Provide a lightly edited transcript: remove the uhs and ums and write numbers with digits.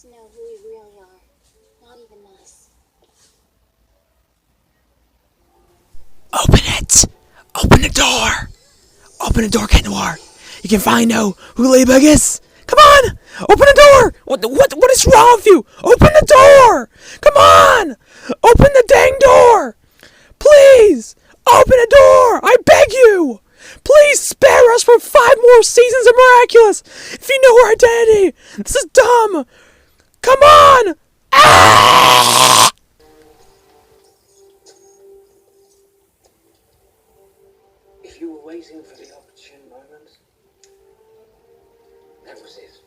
to know who we really are. Not even us. Open it! Open the door! Open the door, Cat Noir. You can finally know who Ladybug is. Come on! Open the door! What is wrong with you? Open the door! Come on! Open the dang door! Please! Open the door! I beg you! Please spare us for 5 more seasons of Miraculous! If you know our identity! This is dumb! Come on! Ah! If you were waiting for the opportune moment, that was it.